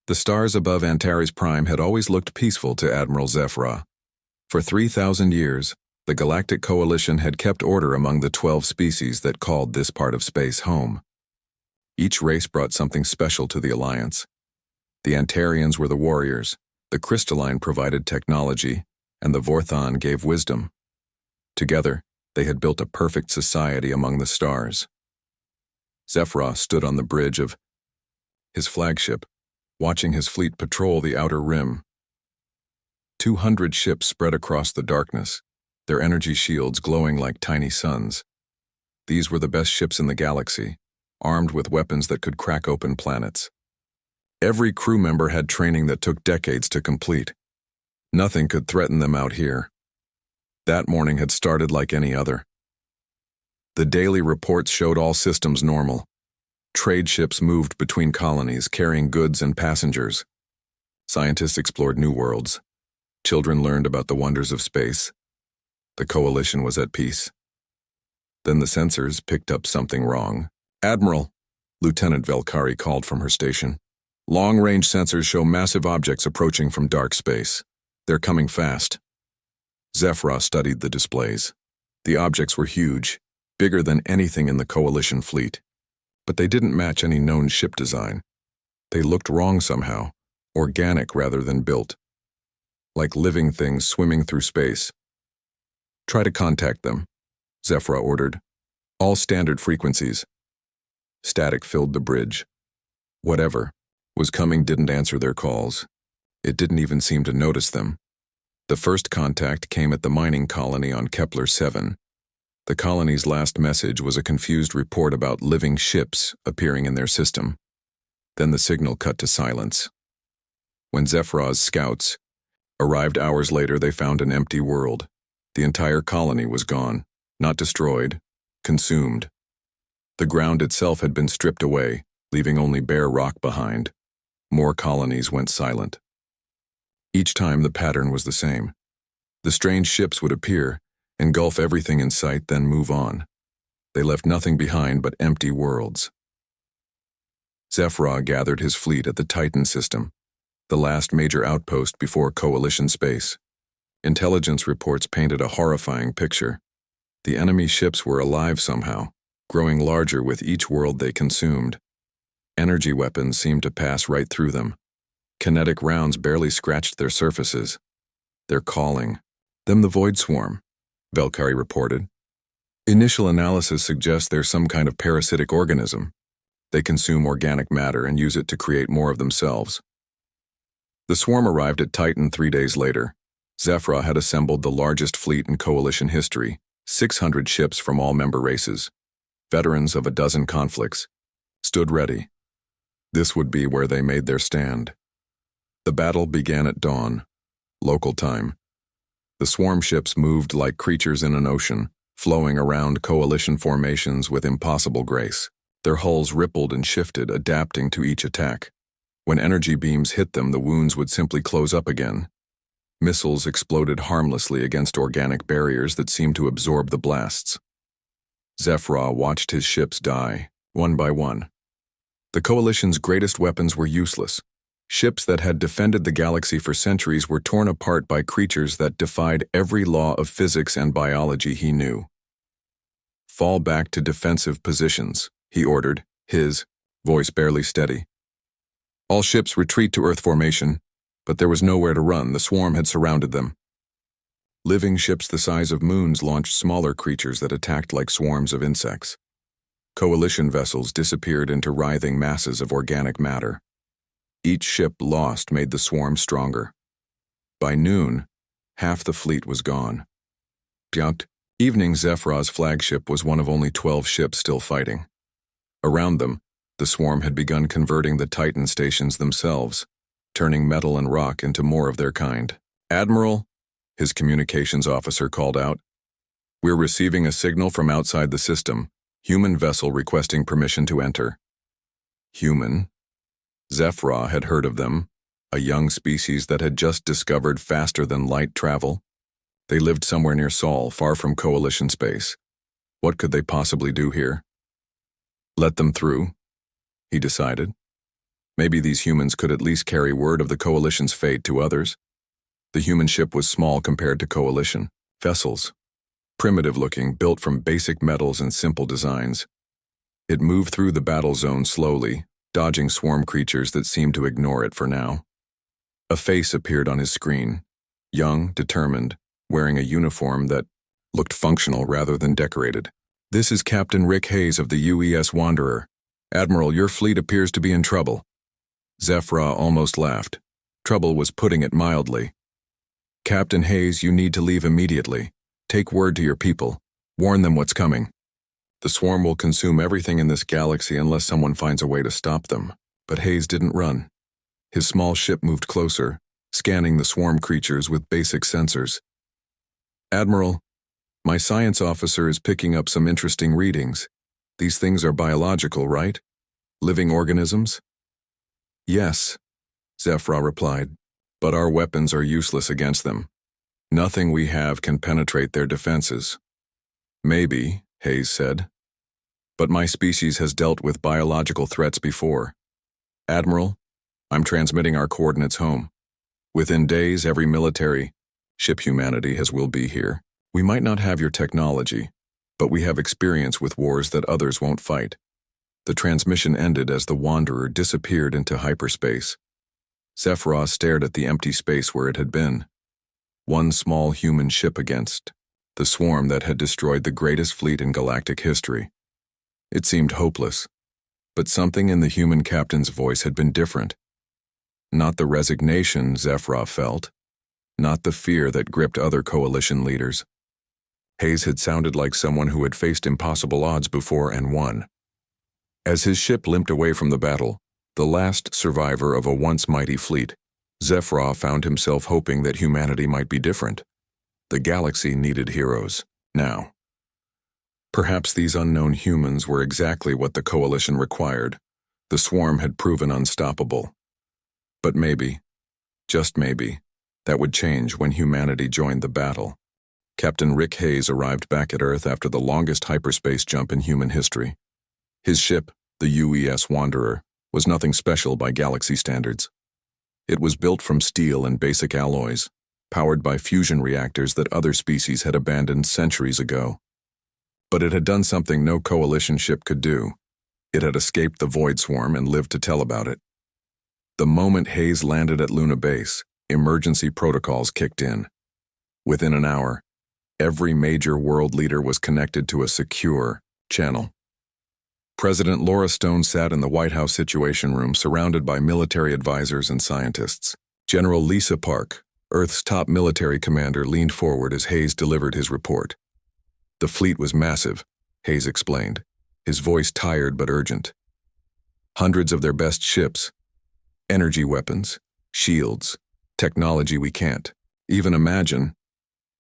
The stars above Antares Prime had always looked peaceful to Admiral Zephyra. For 3,000 years, the Galactic Coalition had kept order among the 12 species that called this part of space home. Each race brought something special to the Alliance. The Antarians were the warriors, the Crystalline provided technology, and the Vorthon gave wisdom. Together, they had built a perfect society among the stars. Zephyra stood on the bridge of his flagship, watching his fleet patrol the outer rim. 200 ships spread across the darkness, their energy shields glowing like tiny suns. These were the best ships in the galaxy, armed with weapons that could crack open planets. Every crew member had training that took decades to complete. Nothing could threaten them out here. That morning had started like any other. The daily reports showed all systems normal. Trade ships moved between colonies, carrying goods and passengers. Scientists explored new worlds. Children learned about the wonders of space. The Coalition was at peace. Then the sensors picked up something wrong. "Admiral," Lieutenant Velkari called from her station. "Long-range sensors show massive objects approaching from dark space. They're coming fast." Zephyra studied the displays. The objects were huge, bigger than anything in the Coalition fleet. But they didn't match any known ship design. They looked wrong somehow, organic rather than built. Like living things swimming through space. "Try to contact them," Zephyra ordered. "All standard frequencies." Static filled the bridge. Whatever was coming didn't answer their calls. It didn't even seem to notice them. The first contact came at the mining colony on Kepler 7. The colony's last message was a confused report about living ships appearing in their system. Then the signal cut to silence. When Zephyra's scouts arrived hours later, they found an empty world. The entire colony was gone, not destroyed, consumed. The ground itself had been stripped away, leaving only bare rock behind. More colonies went silent. Each time the pattern was the same. The strange ships would appear, engulf everything in sight, then move on. They left nothing behind but empty worlds. Zephyra gathered his fleet at the Titan system, the last major outpost before Coalition space. Intelligence reports painted a horrifying picture. The enemy ships were alive somehow, growing larger with each world they consumed. Energy weapons seemed to pass right through them. Kinetic rounds barely scratched their surfaces. "They're calling them the Void Swarm," Velkari reported. "Initial analysis suggests they're some kind of parasitic organism. They consume organic matter and use it to create more of themselves." The swarm arrived at Titan 3 days later. Zephyra had assembled the largest fleet in Coalition history, 600 ships from all member races. Veterans of a dozen conflicts stood ready. This would be where they made their stand. The battle began at dawn, local time. The swarm ships moved like creatures in an ocean, flowing around Coalition formations with impossible grace. Their hulls rippled and shifted, adapting to each attack. When energy beams hit them, the wounds would simply close up again. Missiles exploded harmlessly against organic barriers that seemed to absorb the blasts. Zephyra watched his ships die, one by one. The Coalition's greatest weapons were useless. Ships that had defended the galaxy for centuries were torn apart by creatures that defied every law of physics and biology he knew. "Fall back to defensive positions," he ordered, his voice barely steady. "All ships retreat to Earth formation," but there was nowhere to run. The swarm had surrounded them. Living ships the size of moons launched smaller creatures that attacked like swarms of insects. Coalition vessels disappeared into writhing masses of organic matter. Each ship lost made the swarm stronger. By noon, half the fleet was gone. Evening, Zephyra's flagship was one of only 12 ships still fighting. Around them, the swarm had begun converting the Titan stations themselves, turning metal and rock into more of their kind. "Admiral," his communications officer called out, "we're receiving a signal from outside the system. Human vessel requesting permission to enter." Human? Zephyra had heard of them, a young species that had just discovered faster-than-light travel. They lived somewhere near Sol, far from Coalition space. What could they possibly do here? Let them through, he decided. Maybe these humans could at least carry word of the Coalition's fate to others. The human ship was small compared to Coalition vessels, primitive-looking, built from basic metals and simple designs. It moved through the battle zone slowly, dodging swarm creatures that seemed to ignore it for now. A face appeared on his screen, young, determined, wearing a uniform that looked functional rather than decorated. "This is Captain Rick Hayes of the UES Wanderer. Admiral, your fleet appears to be in trouble." Zephyra almost laughed. Trouble was putting it mildly. "Captain Hayes, you need to leave immediately. Take word to your people. Warn them what's coming. The swarm will consume everything in this galaxy unless someone finds a way to stop them." But Hayes didn't run. His small ship moved closer, scanning the swarm creatures with basic sensors. "Admiral, my science officer is picking up some interesting readings. These things are biological, right? Living organisms?" "Yes," Zephyra replied, "but our weapons are useless against them. Nothing we have can penetrate their defenses." "Maybe," Hayes said, "but my species has dealt with biological threats before. Admiral, I'm transmitting our coordinates home. Within days, every military ship humanity will be here. We might not have your technology, but we have experience with wars that others won't fight." The transmission ended as the Wanderer disappeared into hyperspace. Zephyra stared at the empty space where it had been. One small human ship against the swarm that had destroyed the greatest fleet in galactic history. It seemed hopeless, but something in the human captain's voice had been different. Not the resignation Zephyra felt, not the fear that gripped other coalition leaders. Hayes had sounded like someone who had faced impossible odds before and won. As his ship limped away from the battle, the last survivor of a once mighty fleet, Zephyra found himself hoping that humanity might be different. The galaxy needed heroes, now. Perhaps these unknown humans were exactly what the Coalition required. The swarm had proven unstoppable. But maybe, just maybe, that would change when humanity joined the battle. Captain Rick Hayes arrived back at Earth after the longest hyperspace jump in human history. His ship, the UES Wanderer, was nothing special by galaxy standards. It was built from steel and basic alloys, powered by fusion reactors that other species had abandoned centuries ago. But it had done something no Coalition ship could do. It had escaped the Void Swarm and lived to tell about it. The moment Hayes landed at Luna Base, emergency protocols kicked in. Within an hour, every major world leader was connected to a secure channel. President Laura Stone sat in the White House Situation Room surrounded by military advisors and scientists. General Lisa Park, Earth's top military commander, leaned forward as Hayes delivered his report. "The fleet was massive," Hayes explained, his voice tired but urgent. "Hundreds of their best ships, energy weapons, shields, technology we can't even imagine.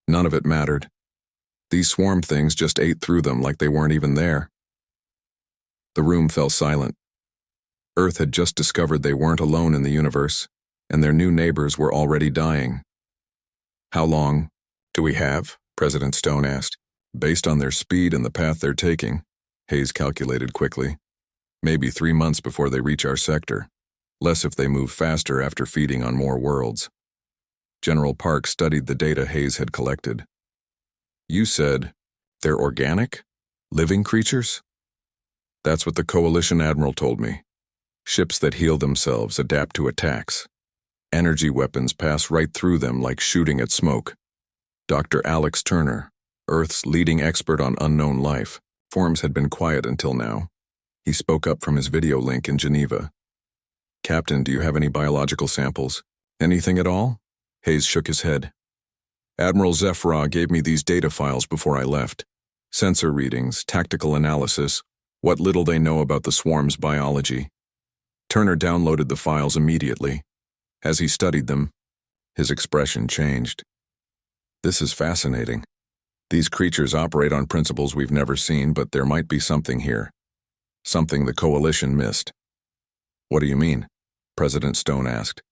None of it mattered. These swarm things just ate through them like they weren't even there." The room fell silent. Earth had just discovered they weren't alone in the universe, and their new neighbors were already dying. "How long do we have?" President Stone asked. "Based on their speed and the path they're taking," Hayes calculated quickly. "Maybe 3 months before they reach our sector. Less if they move faster after feeding on more worlds." General Park studied the data Hayes had collected. "You said they're organic? Living creatures?" "That's what the Coalition Admiral told me. Ships that heal themselves adapt to attacks. Energy weapons pass right through them like shooting at smoke. Dr. Alex Turner, Earth's leading expert on unknown life, forms had been quiet until now. He spoke up from his video link in Geneva. "Captain, do you have any biological samples? Anything at all?" Hayes shook his head. "Admiral Zephyra gave me these data files before I left. Sensor readings, tactical analysis, what little they know about the swarm's biology." Turner downloaded the files immediately. As he studied them, his expression changed. "This is fascinating. These creatures operate on principles we've never seen, but there might be something here. Something the Coalition missed." "What do you mean?" President Stone asked.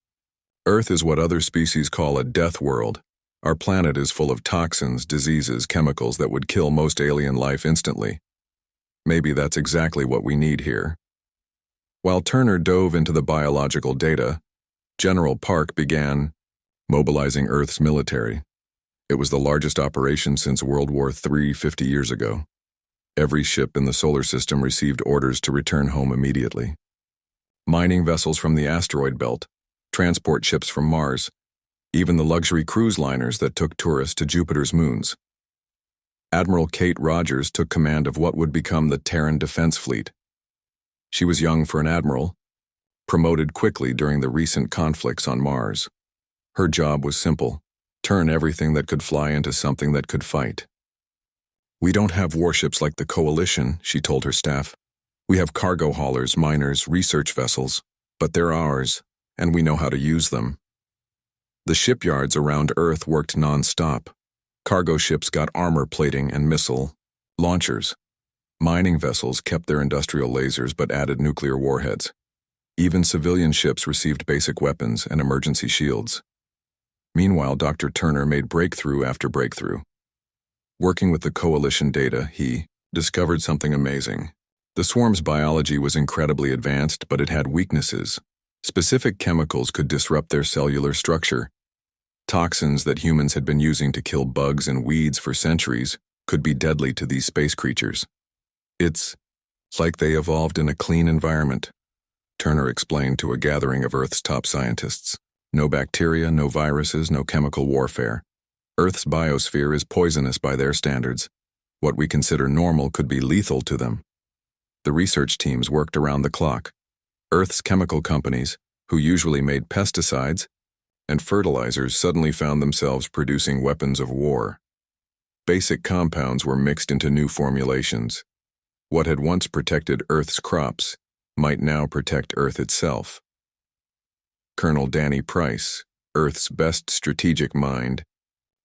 "Earth is what other species call a death world. Our planet is full of toxins, diseases, chemicals that would kill most alien life instantly. Maybe that's exactly what we need here. While Turner dove into the biological data, General Park began mobilizing Earth's military. It was the largest operation since World War III 50 years ago. Every ship in the solar system received orders to return home immediately. Mining vessels from the asteroid belt, transport ships from Mars, even the luxury cruise liners that took tourists to Jupiter's moons. Admiral Kate Rogers took command of what would become the Terran Defense Fleet. She was young for an admiral, promoted quickly during the recent conflicts on Mars. Her job was simple: turn everything that could fly into something that could fight. "We don't have warships like the Coalition," she told her staff. "We have cargo haulers, miners, research vessels, but they're ours, and we know how to use them." The shipyards around Earth worked non-stop. Cargo ships got armor plating and missile launchers. Mining vessels kept their industrial lasers but added nuclear warheads. Even civilian ships received basic weapons and emergency shields. Meanwhile, Dr. Turner made breakthrough after breakthrough. Working with the Coalition data, he discovered something amazing. The swarm's biology was incredibly advanced, but it had weaknesses. Specific chemicals could disrupt their cellular structure. Toxins that humans had been using to kill bugs and weeds for centuries could be deadly to these space creatures. "It's like they evolved in a clean environment," Turner explained to a gathering of Earth's top scientists. "No bacteria, no viruses, no chemical warfare. Earth's biosphere is poisonous by their standards. What we consider normal could be lethal to them." The research teams worked around the clock. Earth's chemical companies, who usually made pesticides and fertilizers, suddenly found themselves producing weapons of war. Basic compounds were mixed into new formulations. What had once protected Earth's crops might now protect Earth itself. Colonel Danny Price, Earth's best strategic mind,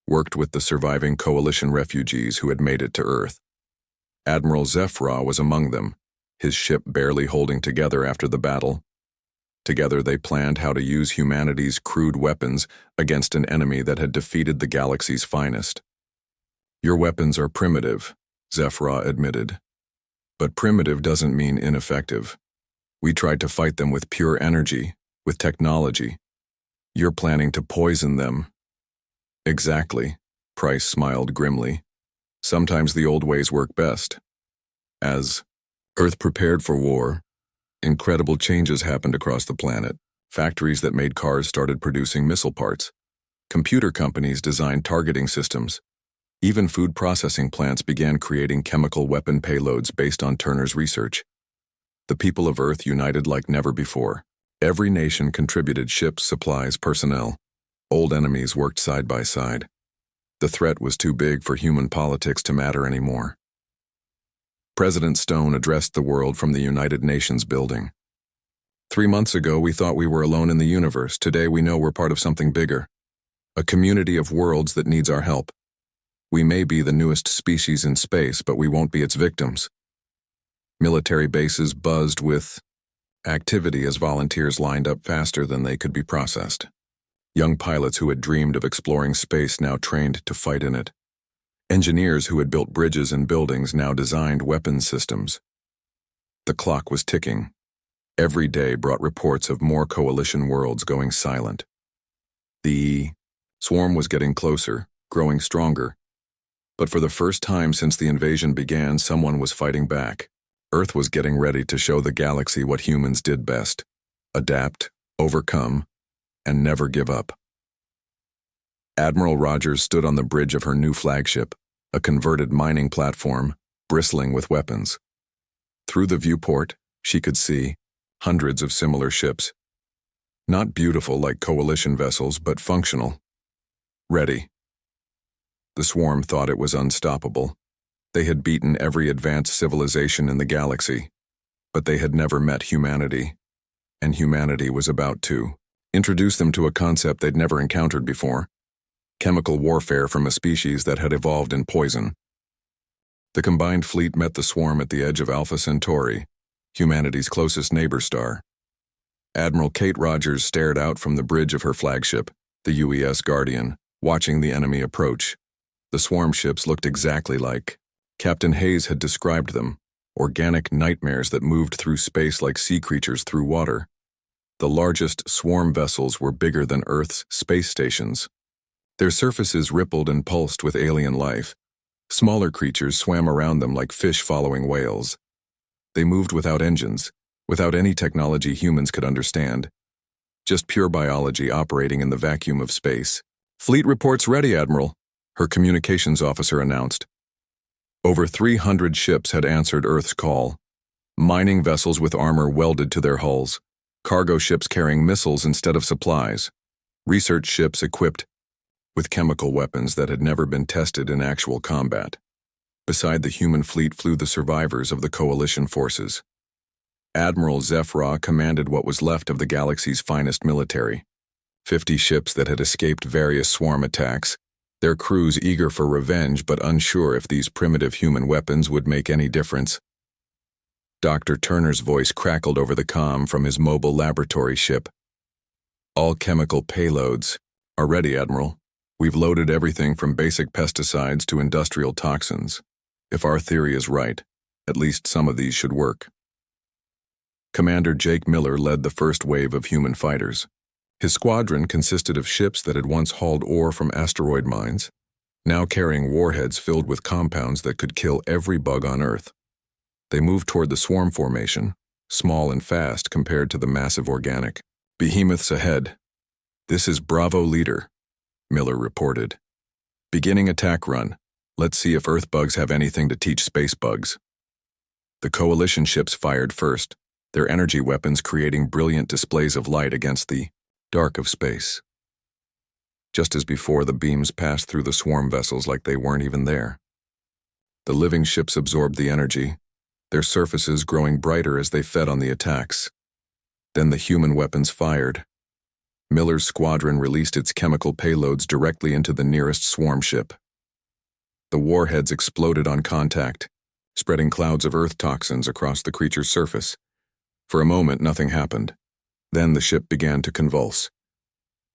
worked with the surviving Coalition refugees who had made it to Earth. Admiral Zefra was among them, his ship barely holding together after the battle. Together they planned how to use humanity's crude weapons against an enemy that had defeated the galaxy's finest. "Your weapons are primitive," Zefra admitted. "But primitive doesn't mean ineffective. We tried to fight them with pure energy, with technology. You're planning to poison them." "Exactly," Price smiled grimly. "Sometimes the old ways work best." As Earth prepared for war, incredible changes happened across the planet. Factories that made cars started producing missile parts. Computer companies designed targeting systems. Even food processing plants began creating chemical weapon payloads based on Turner's research. The people of Earth united like never before. Every nation contributed ships, supplies, personnel. Old enemies worked side by side. The threat was too big for human politics to matter anymore. President Stone addressed the world from the United Nations building. 3 months ago, we thought we were alone in the universe. Today, we know we're part of something bigger. A community of worlds that needs our help. We may be the newest species in space, but we won't be its victims." Military bases buzzed with activity as volunteers lined up faster than they could be processed. Young pilots who had dreamed of exploring space now trained to fight in it. Engineers who had built bridges and buildings now designed weapons systems. The clock was ticking. Every day brought reports of more Coalition worlds going silent. The swarm was getting closer, growing stronger. But for the first time since the invasion began, someone was fighting back. Earth was getting ready to show the galaxy what humans did best: adapt, overcome, and never give up. Admiral Rogers stood on the bridge of her new flagship, a converted mining platform, bristling with weapons. Through the viewport, she could see hundreds of similar ships. Not beautiful like Coalition vessels, but functional. Ready. The swarm thought it was unstoppable. They had beaten every advanced civilization in the galaxy, but they had never met humanity, and humanity was about to introduce them to a concept they'd never encountered before: chemical warfare from a species that had evolved in poison. The combined fleet met the swarm at the edge of Alpha Centauri, humanity's closest neighbor star. Admiral Kate Rogers stared out from the bridge of her flagship, the UES Guardian, watching the enemy approach. The swarm ships looked exactly like Captain Hayes had described them: organic nightmares that moved through space like sea creatures through water. The largest swarm vessels were bigger than Earth's space stations. Their surfaces rippled and pulsed with alien life. Smaller creatures swam around them like fish following whales. They moved without engines, without any technology humans could understand. Just pure biology operating in the vacuum of space. "Fleet reports ready, Admiral," her communications officer announced. Over 300 ships had answered Earth's call. Mining vessels with armor welded to their hulls. Cargo ships carrying missiles instead of supplies. Research ships equipped with chemical weapons that had never been tested in actual combat. Beside the human fleet flew the survivors of the coalition forces. Admiral Zephyr commanded what was left of the galaxy's finest military. 50 ships that had escaped various swarm attacks, their crews eager for revenge but unsure if these primitive human weapons would make any difference. Dr. Turner's voice crackled over the comm from his mobile laboratory ship. "All chemical payloads are ready, Admiral. We've loaded everything from basic pesticides to industrial toxins. If our theory is right, at least some of these should work." Commander Jake Miller led the first wave of human fighters. His squadron consisted of ships that had once hauled ore from asteroid mines, now carrying warheads filled with compounds that could kill every bug on Earth. They moved toward the swarm formation, small and fast compared to the massive organic behemoths ahead. "This is Bravo Leader," Miller reported. "Beginning attack run. Let's see if Earth bugs have anything to teach space bugs." The coalition ships fired first, their energy weapons creating brilliant displays of light against the dark of space. Just as before, the beams passed through the swarm vessels like they weren't even there. The living ships absorbed the energy, their surfaces growing brighter as they fed on the attacks. Then the human weapons fired. Miller's squadron released its chemical payloads directly into the nearest swarm ship. The warheads exploded on contact, spreading clouds of Earth toxins across the creature's surface. For a moment, nothing happened. Then the ship began to convulse.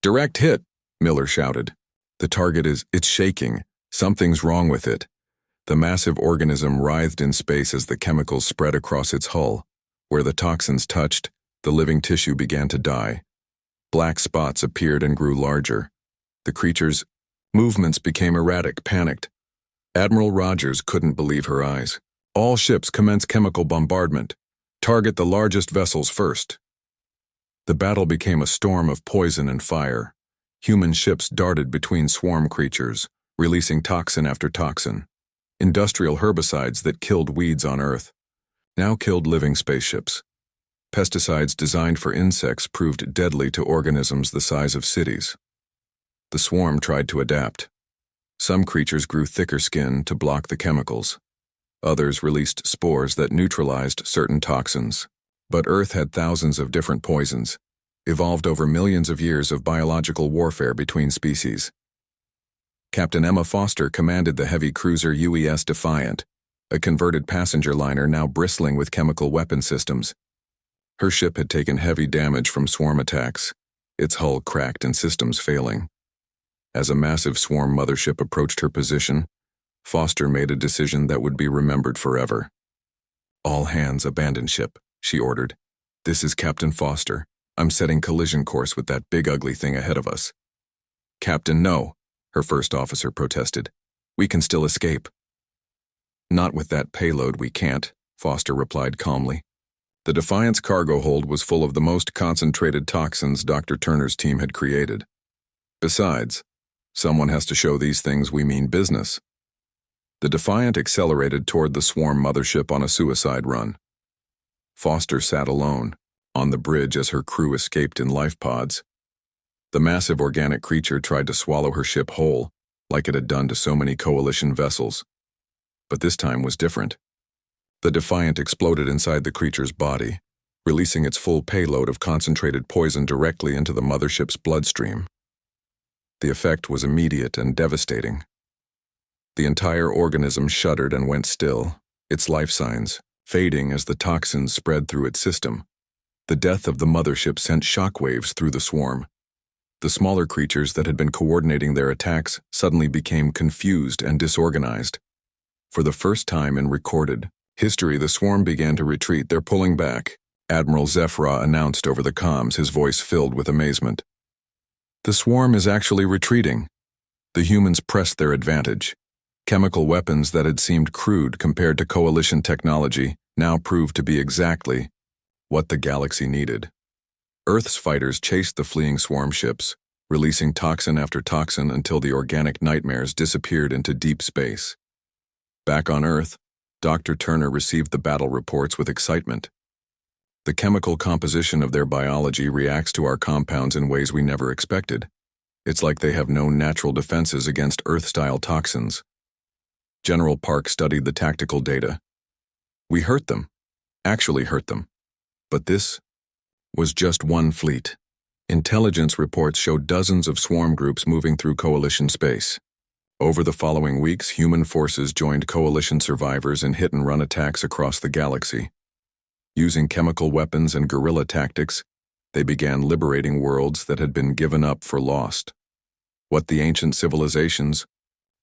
"Direct hit," Miller shouted. "The target it's shaking. Something's wrong with it." The massive organism writhed in space as the chemicals spread across its hull. Where the toxins touched, the living tissue began to die. Black spots appeared and grew larger. The creature's movements became erratic, panicked. Admiral Rogers couldn't believe her eyes. "All ships commence chemical bombardment. Target the largest vessels first." The battle became a storm of poison and fire. Human ships darted between swarm creatures, releasing toxin after toxin. Industrial herbicides that killed weeds on Earth now killed living spaceships. Pesticides designed for insects proved deadly to organisms the size of cities. The swarm tried to adapt. Some creatures grew thicker skin to block the chemicals. Others released spores that neutralized certain toxins. But Earth had thousands of different poisons, evolved over millions of years of biological warfare between species. Captain Emma Foster commanded the heavy cruiser UES Defiant, a converted passenger liner now bristling with chemical weapon systems. Her ship had taken heavy damage from swarm attacks, its hull cracked and systems failing. As a massive swarm mothership approached her position, Foster made a decision that would be remembered forever. "All hands abandon ship," she ordered. "This is Captain Foster. I'm setting collision course with that big ugly thing ahead of us." "Captain, no," her first officer protested. "We can still escape." "Not with that payload, we can't," Foster replied calmly. The Defiant's cargo hold was full of the most concentrated toxins Dr. Turner's team had created. Besides, someone has to show these things we mean business. The Defiant accelerated toward the swarm mothership on a suicide run. Foster sat alone, on the bridge as her crew escaped in life pods. The massive organic creature tried to swallow her ship whole, like it had done to so many coalition vessels. But this time was different. The Defiant exploded inside the creature's body, releasing its full payload of concentrated poison directly into the mothership's bloodstream. The effect was immediate and devastating. The entire organism shuddered and went still, its life signs fading as the toxins spread through its system. The death of the mothership sent shockwaves through the swarm. The smaller creatures that had been coordinating their attacks suddenly became confused and disorganized. For the first time in recorded History, the swarm began to retreat. They're pulling back, Admiral Zephyra announced over the comms, his voice filled with amazement. The swarm is actually retreating. The humans pressed their advantage. Chemical weapons that had seemed crude compared to coalition technology now proved to be exactly what the galaxy needed. Earth's fighters chased the fleeing swarm ships, releasing toxin after toxin until the organic nightmares disappeared into deep space. Back on Earth, Dr. Turner received the battle reports with excitement. The chemical composition of their biology reacts to our compounds in ways we never expected. It's like they have no natural defenses against Earth-style toxins. General Park studied the tactical data. We hurt them, actually hurt them. But this was just one fleet. Intelligence reports showed dozens of swarm groups moving through coalition space. Over the following weeks, human forces joined coalition survivors in hit-and-run attacks across the galaxy. Using chemical weapons and guerrilla tactics, they began liberating worlds that had been given up for lost. What the ancient civilizations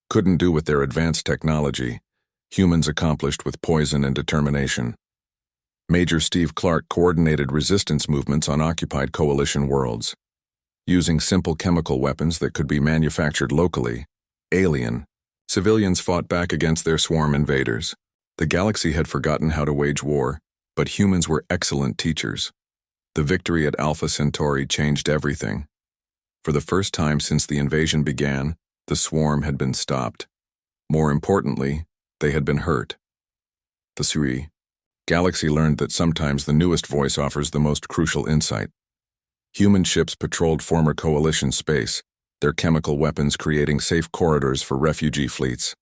couldn't do with their advanced technology, humans accomplished with poison and determination. Major Steve Clark coordinated resistance movements on occupied coalition worlds. Using simple chemical weapons that could be manufactured locally, civilians fought back against their swarm invaders. The galaxy had forgotten how to wage war, but humans were excellent teachers. The victory at Alpha Centauri changed everything. For the first time since the invasion began, the swarm had been stopped. More importantly, they had been hurt. The galaxy learned that sometimes the newest voice offers the most crucial insight. Human ships patrolled former coalition space, their chemical weapons creating safe corridors for refugee fleets.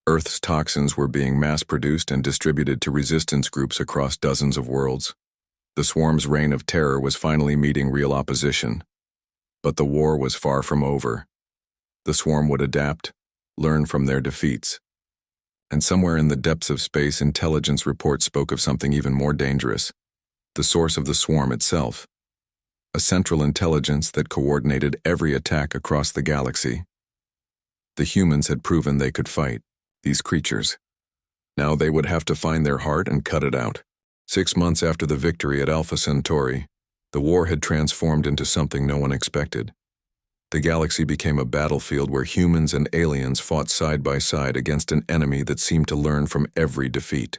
Earth's toxins were being mass-produced and distributed to resistance groups across dozens of worlds. The swarm's reign of terror was finally meeting real opposition. But the war was far from over. The swarm would adapt, learn from their defeats. And somewhere in the depths of space, intelligence reports spoke of something even more dangerous: the source of the swarm itself. A central intelligence that coordinated every attack across the galaxy. The humans had proven they could fight these creatures. Now they would have to find their heart and cut it out. 6 months after the victory at Alpha Centauri, the war had transformed into something no one expected. The galaxy became a battlefield where humans and aliens fought side by side against an enemy that seemed to learn from every defeat.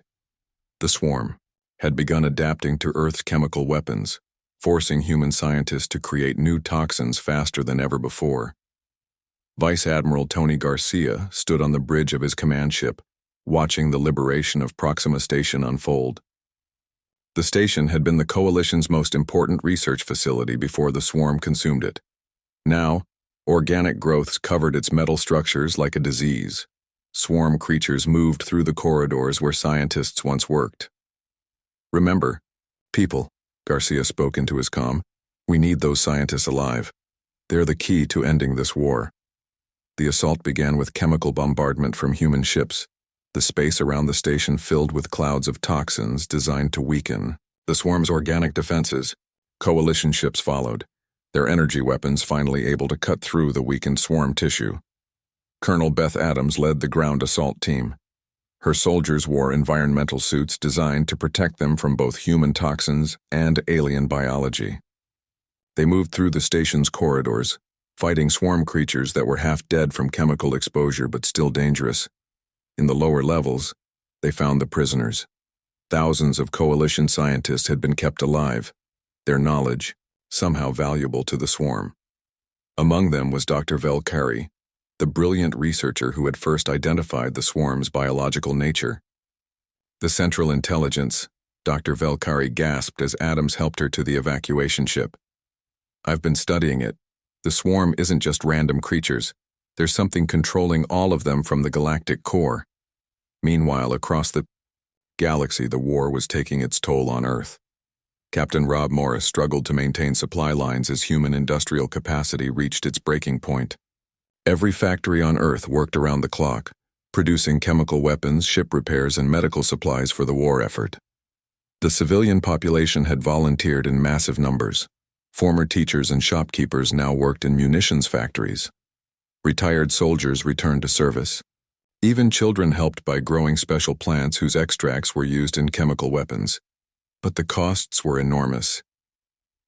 The swarm had begun adapting to Earth's chemical weapons, forcing human scientists to create new toxins faster than ever before. Vice Admiral Tony Garcia stood on the bridge of his command ship, watching the liberation of Proxima Station unfold. The station had been the Coalition's most important research facility before the swarm consumed it. Now, organic growths covered its metal structures like a disease. Swarm creatures moved through the corridors where scientists once worked. "Remember, people," Garcia spoke into his comm, "we need those scientists alive. They're the key to ending this war." The assault began with chemical bombardment from human ships, the space around the station filled with clouds of toxins designed to weaken the swarm's organic defenses. Coalition ships followed, their energy weapons finally able to cut through the weakened swarm tissue. Colonel Beth Adams led the ground assault team. Her soldiers wore environmental suits designed to protect them from both human toxins and alien biology. They moved through the station's corridors, fighting swarm creatures that were half dead from chemical exposure but still dangerous. In the lower levels, they found the prisoners. Thousands of coalition scientists had been kept alive, their knowledge somehow valuable to the swarm. Among them was Dr. Velkari, the brilliant researcher who had first identified the swarm's biological nature. The Central Intelligence, Dr. Velkari gasped as Adams helped her to the evacuation ship. "I've been studying it. The swarm isn't just random creatures. There's something controlling all of them from the galactic core." Meanwhile, across the galaxy, the war was taking its toll on Earth. Captain Rob Morris struggled to maintain supply lines as human industrial capacity reached its breaking point. Every factory on Earth worked around the clock, producing chemical weapons, ship repairs, and medical supplies for the war effort. The civilian population had volunteered in massive numbers. Former teachers and shopkeepers now worked in munitions factories. Retired soldiers returned to service. Even children helped by growing special plants whose extracts were used in chemical weapons. But the costs were enormous.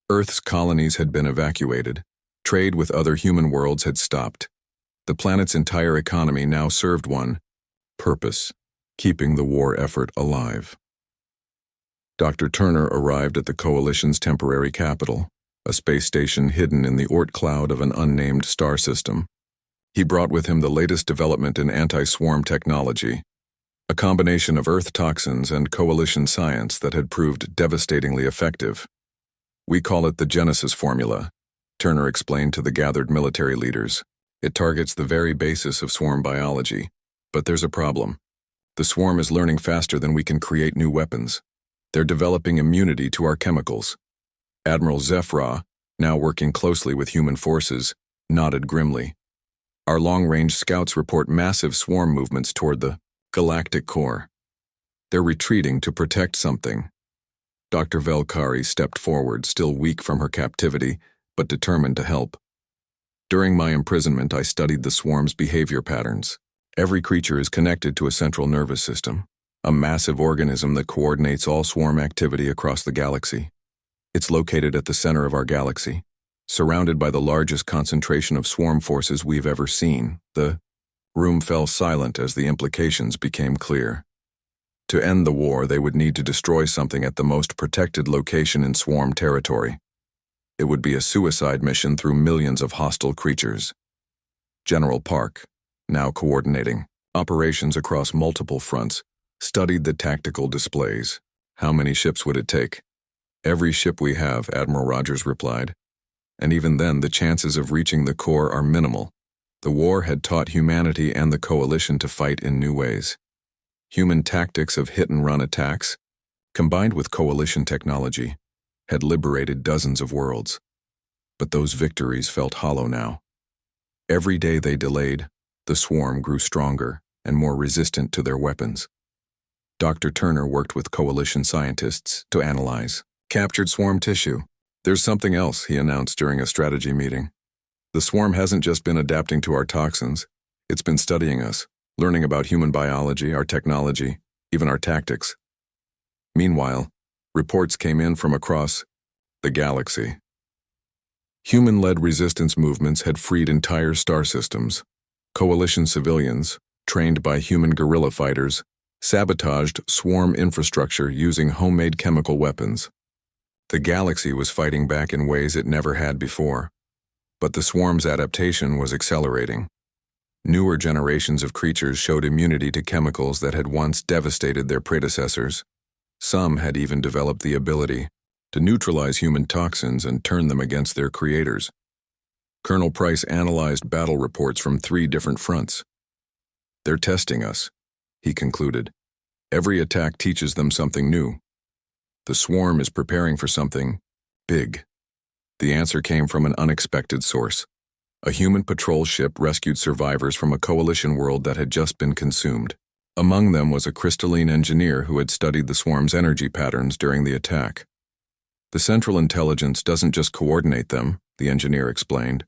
Earth's colonies had been evacuated. Trade with other human worlds had stopped. The planet's entire economy now served one purpose: keeping the war effort alive. Dr. Turner arrived at the Coalition's temporary capital, a space station hidden in the Oort cloud of an unnamed star system. He brought with him the latest development in anti-swarm technology, a combination of Earth toxins and Coalition science that had proved devastatingly effective. "We call it the Genesis formula," Turner explained to the gathered military leaders. "It targets the very basis of swarm biology. But there's a problem. The swarm is learning faster than we can create new weapons. They're developing immunity to our chemicals." Admiral Zefra, now working closely with human forces, nodded grimly. "Our long-range scouts report massive swarm movements toward the galactic core. They're retreating to protect something." Dr. Velkari stepped forward, still weak from her captivity, but determined to help. "During my imprisonment, I studied the swarm's behavior patterns. Every creature is connected to a central nervous system, a massive organism that coordinates all swarm activity across the galaxy. It's located at the center of our galaxy, surrounded by the largest concentration of swarm forces we've ever seen." The room fell silent as the implications became clear. To end the war, they would need to destroy something at the most protected location in swarm territory. It would be a suicide mission through millions of hostile creatures. General Park, now coordinating operations across multiple fronts, studied the tactical displays. "How many ships would it take?" "Every ship we have," Admiral Rogers replied. "And even then, the chances of reaching the core are minimal." The war had taught humanity and the Coalition to fight in new ways. Human tactics of hit-and-run attacks, combined with Coalition technology, had liberated dozens of worlds. But those victories felt hollow now. Every day they delayed, the swarm grew stronger and more resistant to their weapons. Dr. Turner worked with Coalition scientists to analyze captured swarm tissue. "There's something else," he announced during a strategy meeting. "The swarm hasn't just been adapting to our toxins. It's been studying us, learning about human biology, our technology, even our tactics." Meanwhile, reports came in from across the galaxy. Human-led resistance movements had freed entire star systems. Coalition civilians, trained by human guerrilla fighters, sabotaged swarm infrastructure using homemade chemical weapons. The galaxy was fighting back in ways it never had before, but the swarm's adaptation was accelerating. Newer generations of creatures showed immunity to chemicals that had once devastated their predecessors. Some had even developed the ability to neutralize human toxins and turn them against their creators. Colonel Price analyzed battle reports from 3 different fronts. "They're testing us," he concluded. "Every attack teaches them something new. The swarm is preparing for something big." The answer came from an unexpected source. A human patrol ship rescued survivors from a Coalition world that had just been consumed. Among them was a crystalline engineer who had studied the swarm's energy patterns during the attack. "The Central Intelligence doesn't just coordinate them," the engineer explained.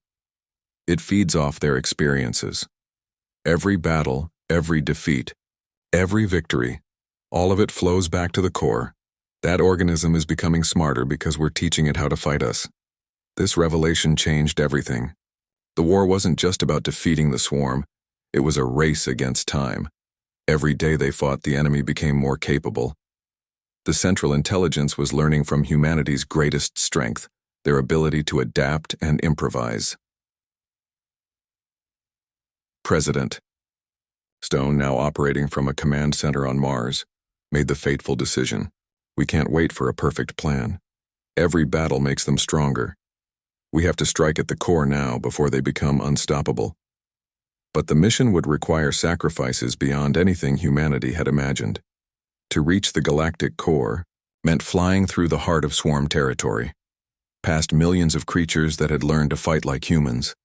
"It feeds off their experiences. Every battle, every defeat, every victory, all of it flows back to the core. That organism is becoming smarter because we're teaching it how to fight us." This revelation changed everything. The war wasn't just about defeating the swarm, it was a race against time. Every day they fought, the enemy became more capable. The Central Intelligence was learning from humanity's greatest strength, their ability to adapt and improvise. President Stone, now operating from a command center on Mars, made the fateful decision. "We can't wait for a perfect plan. Every battle makes them stronger. We have to strike at the core now before they become unstoppable." But the mission would require sacrifices beyond anything humanity had imagined. To reach the galactic core meant flying through the heart of swarm territory, past millions of creatures that had learned to fight like humans.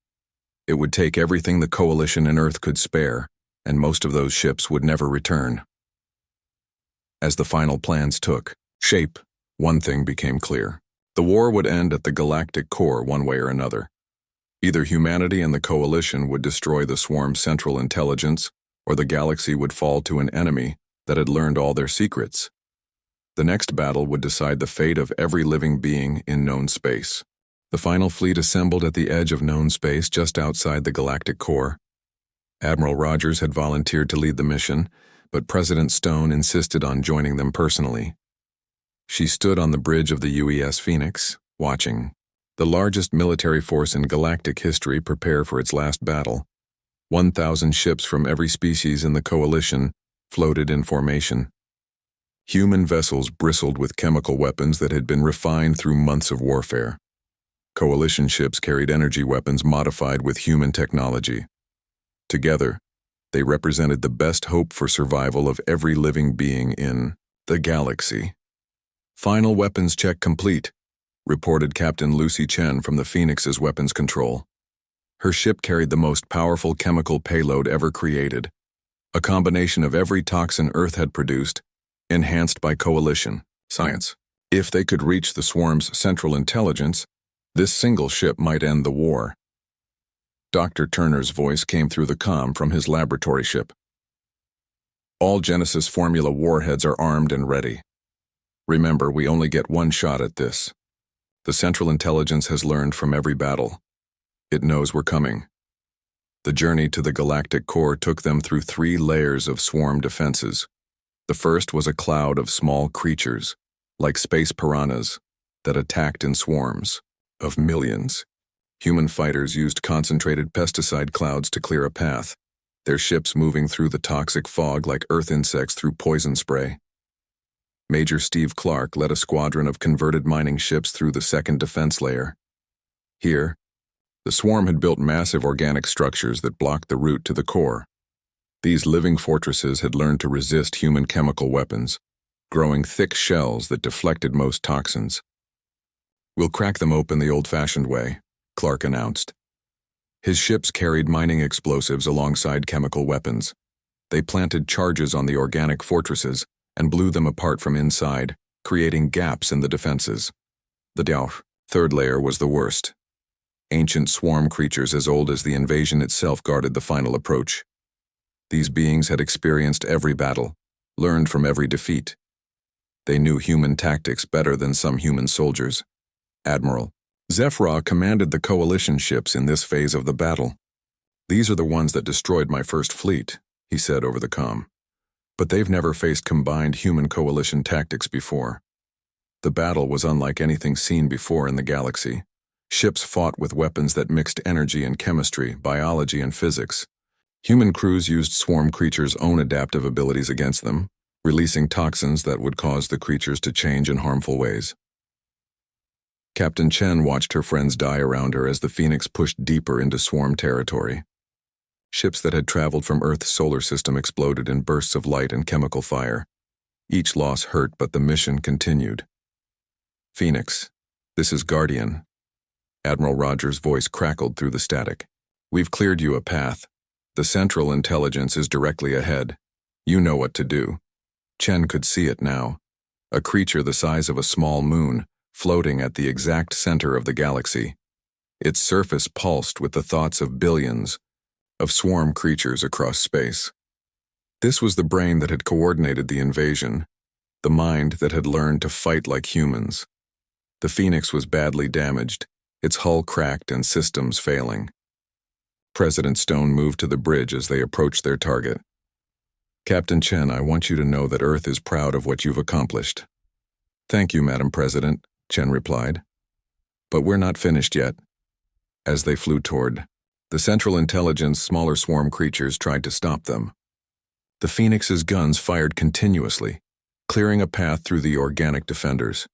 It would take everything the Coalition and Earth could spare, and most of those ships would never return. As the final plans took shape, one thing became clear. The war would end at the galactic core one way or another. Either humanity and the Coalition would destroy the swarm's central intelligence, or the galaxy would fall to an enemy that had learned all their secrets. The next battle would decide the fate of every living being in known space. The final fleet assembled at the edge of known space just outside the galactic core. Admiral Rogers had volunteered to lead the mission, but President Stone insisted on joining them personally. She stood on the bridge of the UES Phoenix, watching the largest military force in galactic history prepare for its last battle. 1,000 ships from every species in the coalition floated in formation. Human vessels bristled with chemical weapons that had been refined through months of warfare. Coalition ships carried energy weapons modified with human technology. Together, they represented the best hope for survival of every living being in the galaxy. "Final weapons check complete," reported Captain Lucy Chen from the Phoenix's weapons control. Her ship carried the most powerful chemical payload ever created, a combination of every toxin Earth had produced, enhanced by coalition science. If they could reach the swarm's central intelligence, this single ship might end the war. Dr. Turner's voice came through the comm from his laboratory ship. "All Genesis Formula warheads are armed and ready. Remember, we only get one shot at this. The Central Intelligence has learned from every battle. It knows we're coming." The journey to the galactic core took them through 3 layers of swarm defenses. The first was a cloud of small creatures, like space piranhas, that attacked in swarms of millions. Human fighters used concentrated pesticide clouds to clear a path, their ships moving through the toxic fog like earth insects through poison spray. Major Steve Clark led a squadron of converted mining ships through the second defense layer. Here, the swarm had built massive organic structures that blocked the route to the core. These living fortresses had learned to resist human chemical weapons, growing thick shells that deflected most toxins. "We'll crack them open the old-fashioned way," Clark announced. His ships carried mining explosives alongside chemical weapons. They planted charges on the organic fortresses and blew them apart from inside, creating gaps in the defenses. The third layer was the worst. Ancient swarm creatures as old as the invasion itself guarded the final approach. These beings had experienced every battle, learned from every defeat. They knew human tactics better than some human soldiers. Admiral Zephyra commanded the coalition ships in this phase of the battle. "These are the ones that destroyed my first fleet," he said over the comm. "But they've never faced combined human coalition tactics before." The battle was unlike anything seen before in the galaxy. Ships fought with weapons that mixed energy and chemistry, biology and physics. Human crews used swarm creatures' own adaptive abilities against them, releasing toxins that would cause the creatures to change in harmful ways. Captain Chen watched her friends die around her as the Phoenix pushed deeper into swarm territory. Ships that had traveled from Earth's solar system exploded in bursts of light and chemical fire. Each loss hurt, but the mission continued. "Phoenix, this is Guardian." Admiral Rogers' voice crackled through the static. "We've cleared you a path. The Central Intelligence is directly ahead. You know what to do." Chen could see it now. A creature the size of a small moon, floating at the exact center of the galaxy. Its surface pulsed with the thoughts of billions of swarm creatures across space. This was the brain that had coordinated the invasion, the mind that had learned to fight like humans. The Phoenix was badly damaged, its hull cracked and systems failing. President Stone moved to the bridge as they approached their target. "Captain Chen, I want you to know that Earth is proud of what you've accomplished." "Thank you, Madam President," Chen replied. "But we're not finished yet." As they flew toward the Central Intelligence, smaller swarm creatures tried to stop them. The Phoenix's guns fired continuously, clearing a path through the organic defenders.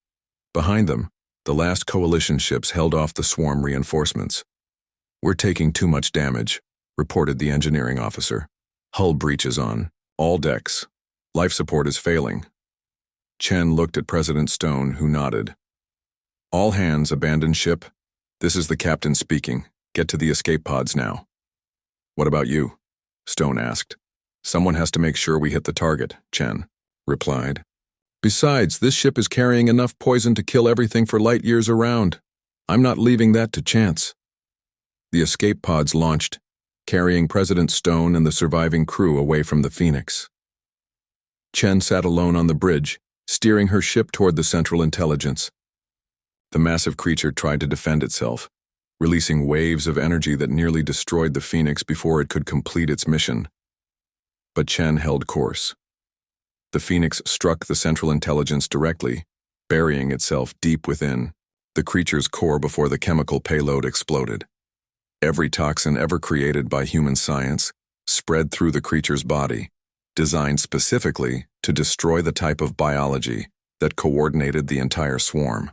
Behind them, the last coalition ships held off the swarm reinforcements. "We're taking too much damage," reported the engineering officer. "Hull breach is on all decks. Life support is failing." Chen looked at President Stone, who nodded. "All hands abandon ship. This is the captain speaking. Get to the escape pods now." "What about you?" Stone asked. "Someone has to make sure we hit the target," Chen replied. "Besides, this ship is carrying enough poison to kill everything for light years around. I'm not leaving that to chance." The escape pods launched, carrying President Stone and the surviving crew away from the Phoenix. Chen sat alone on the bridge, steering her ship toward the Central Intelligence. The massive creature tried to defend itself, releasing waves of energy that nearly destroyed the Phoenix before it could complete its mission. But Chen held course. The Phoenix struck the Central Intelligence directly, burying itself deep within the creature's core before the chemical payload exploded. Every toxin ever created by human science spread through the creature's body, designed specifically to destroy the type of biology that coordinated the entire swarm.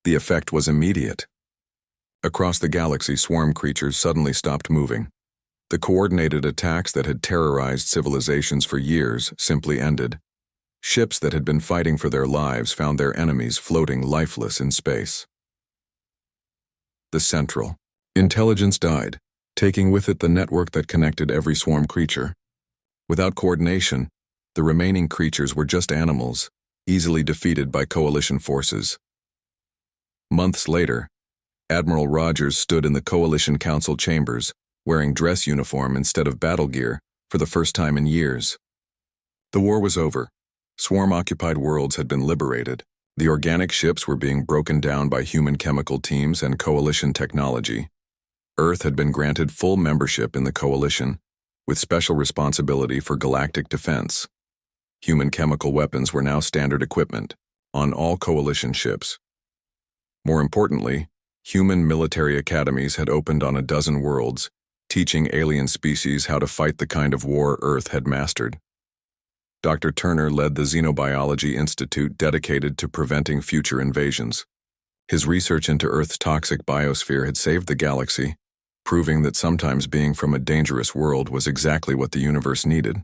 The effect was immediate. Across the galaxy, swarm creatures suddenly stopped moving. The coordinated attacks that had terrorized civilizations for years simply ended. Ships that had been fighting for their lives found their enemies floating lifeless in space. The Central Intelligence died, taking with it the network that connected every swarm creature. Without coordination, the remaining creatures were just animals, easily defeated by coalition forces. Months later, Admiral Rogers stood in the Coalition Council chambers, wearing dress uniform instead of battle gear for the first time in years. The war was over. Swarm-occupied worlds had been liberated. The organic ships were being broken down by human chemical teams and coalition technology. Earth had been granted full membership in the coalition, with special responsibility for galactic defense. Human chemical weapons were now standard equipment on all coalition ships. More importantly, human military academies had opened on a dozen worlds, teaching alien species how to fight the kind of war Earth had mastered. Dr. Turner led the Xenobiology Institute dedicated to preventing future invasions. His research into Earth's toxic biosphere had saved the galaxy, proving that sometimes being from a dangerous world was exactly what the universe needed.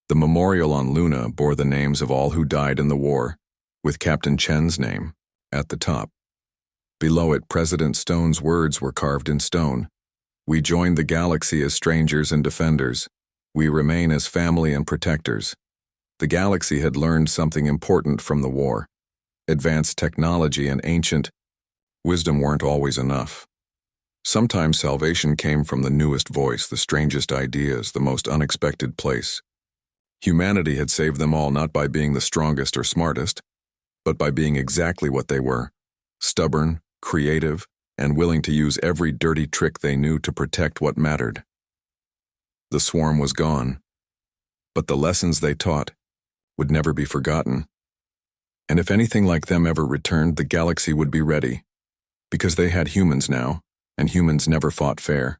The memorial on Luna bore the names of all who died in the war, with Captain Chen's name at the top. Below it, President Stone's words were carved in stone. "We joined the galaxy as strangers and defenders. We remain as family and protectors." The galaxy had learned something important from the war. Advanced technology and ancient wisdom weren't always enough. Sometimes salvation came from the newest voice, the strangest ideas, the most unexpected place. Humanity had saved them all not by being the strongest or smartest, but by being exactly what they were: stubborn, creative, and willing to use every dirty trick they knew to protect what mattered. The swarm was gone, but the lessons they taught would never be forgotten. And if anything like them ever returned, the galaxy would be ready, because they had humans now, and humans never fought fair.